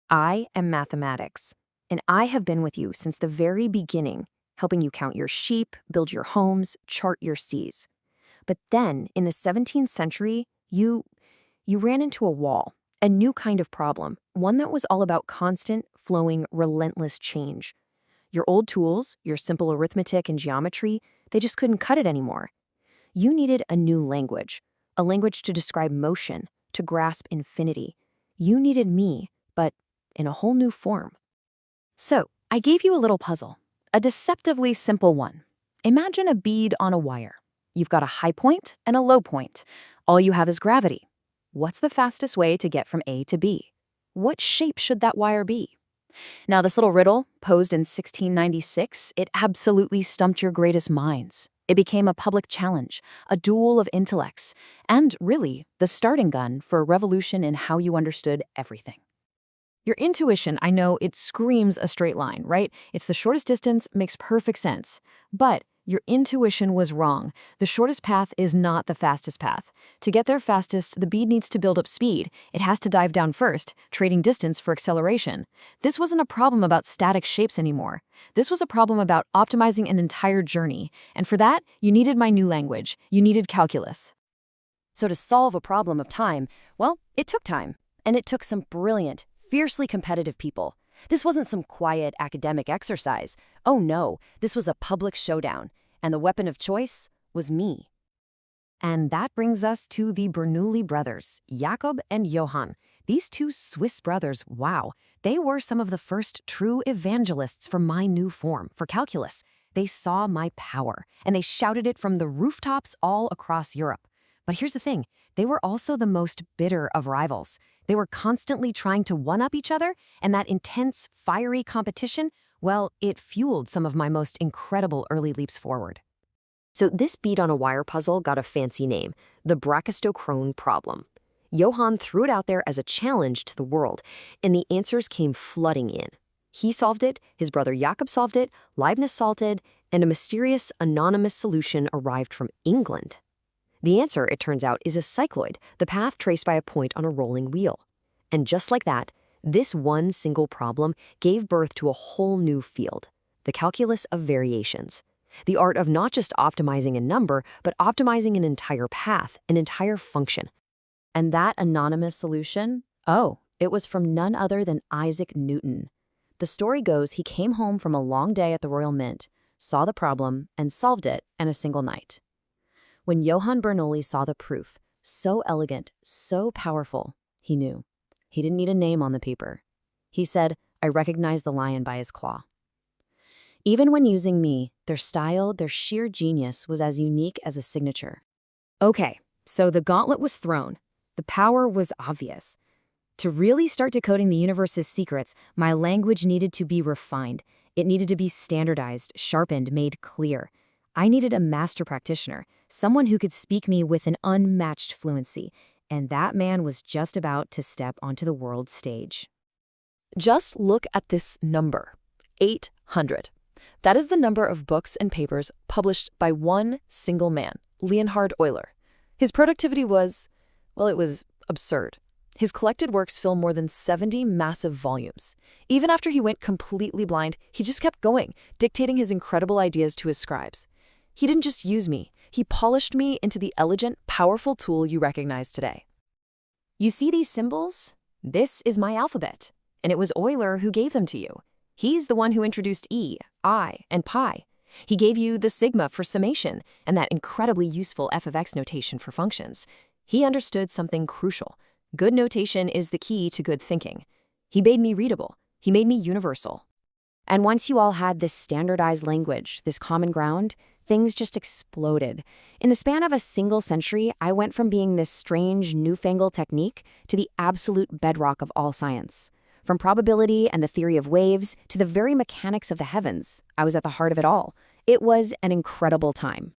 I am mathematics, and I have been with you since the very beginning, helping you count your sheep, build your homes, chart your seas. But then, in the 17th century, you ran into a wall, a new kind of problem, one that was all about constant, flowing, relentless change. Your old tools, your simple arithmetic and geometry, they just couldn't cut it anymore. You needed a new language, a language to describe motion, to grasp infinity. You needed me, but in a whole new form. So, I gave you a little puzzle, a deceptively simple one. Imagine a bead on a wire. You've got a high point and a low point. All you have is gravity. What's the fastest way to get from A to B? What shape should that wire be? Now, this little riddle, posed in 1696, it absolutely stumped your greatest minds. It became a public challenge, a duel of intellects, and really, the starting gun for a revolution in how you understood everything. Your intuition, I know, it screams a straight line, right? It's the shortest distance, makes perfect sense. But your intuition was wrong. The shortest path is not the fastest path. To get there fastest, the bead needs to build up speed. It has to dive down first, trading distance for acceleration. This wasn't a problem about static shapes anymore. This was a problem about optimizing an entire journey. And for that, you needed my new language. You needed calculus. So to solve a problem of time, well, it took time. And it took some brilliant, fiercely competitive people. This wasn't some quiet academic exercise. Oh no, this was a public showdown. And the weapon of choice was me. And that brings us to the Bernoulli brothers, Jakob and Johann. These two Swiss brothers, wow, they were some of the first true evangelists for my new form, for calculus. They saw my power, and they shouted it from the rooftops all across Europe. But here's the thing, they were also the most bitter of rivals. They were constantly trying to one-up each other, and that intense, fiery competition, well, it fueled some of my most incredible early leaps forward. So this bead on a wire puzzle got a fancy name, the Brachistochrone problem. Johann threw it out there as a challenge to the world, and the answers came flooding in. He solved it, his brother Jakob solved it, Leibniz solved it, and a mysterious, anonymous solution arrived from England. The answer, it turns out, is a cycloid, the path traced by a point on a rolling wheel. And just like that, this one single problem gave birth to a whole new field, the calculus of variations. The art of not just optimizing a number, but optimizing an entire path, an entire function. And that anonymous solution? Oh, it was from none other than Isaac Newton. The story goes he came home from a long day at the Royal Mint, saw the problem, and solved it in a single night. When Johann Bernoulli saw the proof, so elegant, so powerful, he knew. He didn't need a name on the paper. He said, I recognize the lion by his claw. Even when using me, their style, their sheer genius was as unique as a signature. Okay, so the gauntlet was thrown. The power was obvious. To really start decoding the universe's secrets, my language needed to be refined. It needed to be standardized, sharpened, made clear. I needed a master practitioner, someone who could speak me with an unmatched fluency, and that man was just about to step onto the world stage. Just look at this number, 800. That is the number of books and papers published by one single man, Leonhard Euler. His productivity was, well, it was absurd. His collected works fill more than 70 massive volumes. Even after he went completely blind, he just kept going, dictating his incredible ideas to his scribes. He didn't just use me, he polished me into the elegant, powerful tool you recognize today. You see these symbols? This is my alphabet, and it was Euler who gave them to you. He's the one who introduced E, I, and pi. He gave you the sigma for summation, and that incredibly useful f of x notation for functions. He understood something crucial. Good notation is the key to good thinking. He made me readable. He made me universal. And once you all had this standardized language, this common ground, things just exploded. In the span of a single century, I went from being this strange, newfangled technique to the absolute bedrock of all science. From probability and the theory of waves to the very mechanics of the heavens, I was at the heart of it all. It was an incredible time.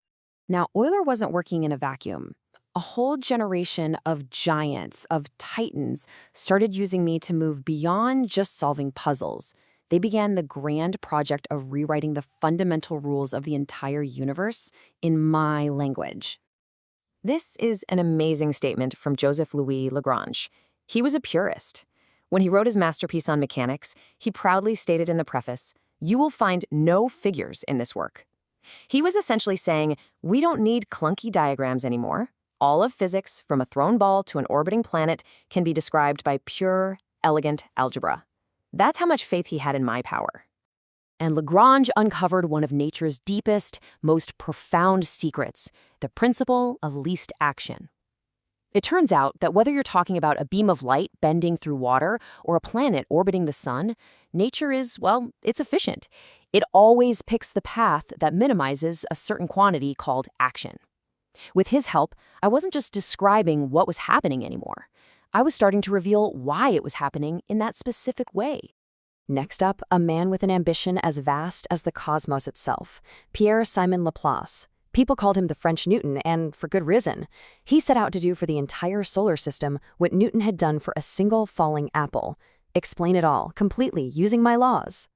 Now, Euler wasn't working in a vacuum. A whole generation of giants, of titans, started using me to move beyond just solving puzzles. They began the grand project of rewriting the fundamental rules of the entire universe in my language. This is an amazing statement from Joseph Louis Lagrange. He was a purist. When he wrote his masterpiece on mechanics, he proudly stated in the preface, "You will find no figures in this work." He was essentially saying, we don't need clunky diagrams anymore. All of physics, from a thrown ball to an orbiting planet, can be described by pure, elegant algebra. That's how much faith he had in my power. And Lagrange uncovered one of nature's deepest, most profound secrets, the principle of least action. It turns out that whether you're talking about a beam of light bending through water or a planet orbiting the sun, nature is, well, it's efficient. It always picks the path that minimizes a certain quantity called action. With his help, I wasn't just describing what was happening anymore. I was starting to reveal why it was happening in that specific way. Next up, a man with an ambition as vast as the cosmos itself, Pierre-Simon Laplace. People called him the French Newton, and for good reason. He set out to do for the entire solar system what Newton had done for a single falling apple. Explain it all, completely, using my laws.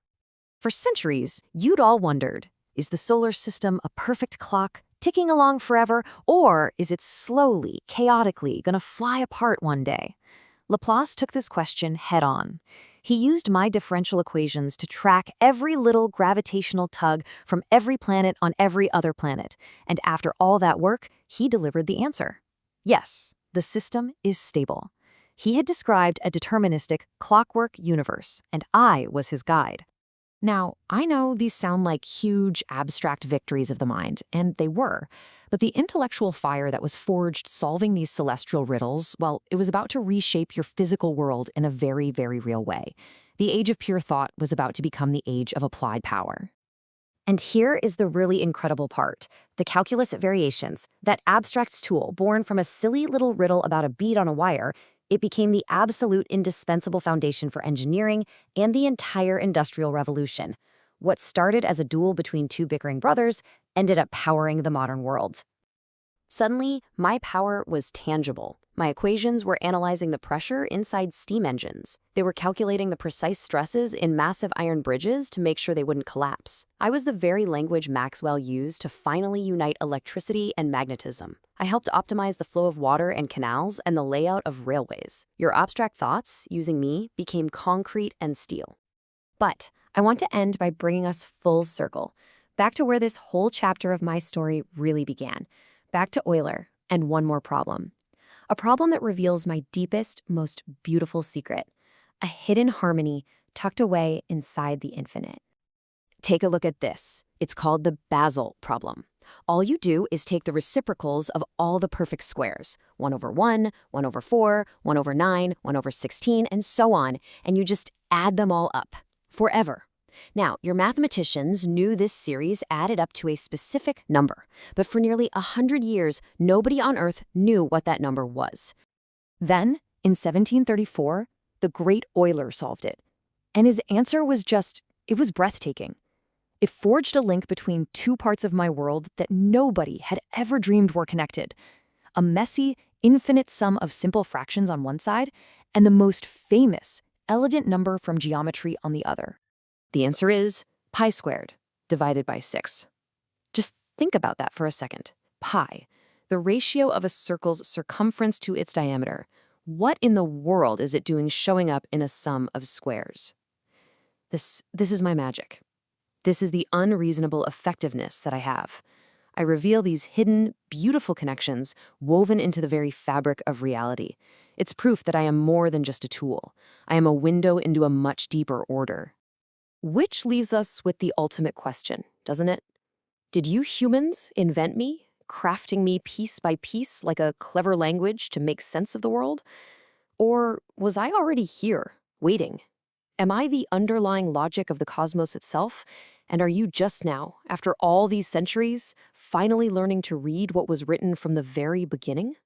For centuries, you'd all wondered, is the solar system a perfect clock, ticking along forever, or is it slowly, chaotically gonna fly apart one day? Laplace took this question head-on. He used my differential equations to track every little gravitational tug from every planet on every other planet, and after all that work, he delivered the answer. Yes, the system is stable. He had described a deterministic, clockwork universe, and I was his guide. Now, I know these sound like huge, abstract victories of the mind, and they were, but the intellectual fire that was forged solving these celestial riddles, well, it was about to reshape your physical world in a very, very real way. The age of pure thought was about to become the age of applied power. And here is the really incredible part. The calculus at variations, that abstract tool born from a silly little riddle about a bead on a wire, it became the absolute indispensable foundation for engineering and the entire Industrial Revolution. What started as a duel between two bickering brothers ended up powering the modern world. Suddenly, my power was tangible. My equations were analyzing the pressure inside steam engines. They were calculating the precise stresses in massive iron bridges to make sure they wouldn't collapse. I was the very language Maxwell used to finally unite electricity and magnetism. I helped optimize the flow of water and canals and the layout of railways. Your abstract thoughts, using me, became concrete and steel. But I want to end by bringing us full circle, back to where this whole chapter of my story really began. Back to Euler, and one more problem. A problem that reveals my deepest, most beautiful secret. A hidden harmony tucked away inside the infinite. Take a look at this. It's called the Basel problem. All you do is take the reciprocals of all the perfect squares, 1/1, 1/4, 1/9, 1/16, and so on, and you just add them all up. Forever. Now, your mathematicians knew this series added up to a specific number, but for nearly 100 years, nobody on Earth knew what that number was. Then, in 1734, the great Euler solved it. And his answer was it was breathtaking. It forged a link between two parts of my world that nobody had ever dreamed were connected. A messy, infinite sum of simple fractions on one side, and the most famous, elegant number from geometry on the other. The answer is pi squared divided by 6. Just think about that for a second. Pi, the ratio of a circle's circumference to its diameter. What in the world is it doing showing up in a sum of squares? This is my magic. This is the unreasonable effectiveness that I have. I reveal these hidden, beautiful connections woven into the very fabric of reality. It's proof that I am more than just a tool. I am a window into a much deeper order. Which leaves us with the ultimate question, doesn't it? Did you humans invent me, crafting me piece by piece like a clever language to make sense of the world? Or was I already here, waiting? Am I the underlying logic of the cosmos itself? And are you just now, after all these centuries, finally learning to read what was written from the very beginning?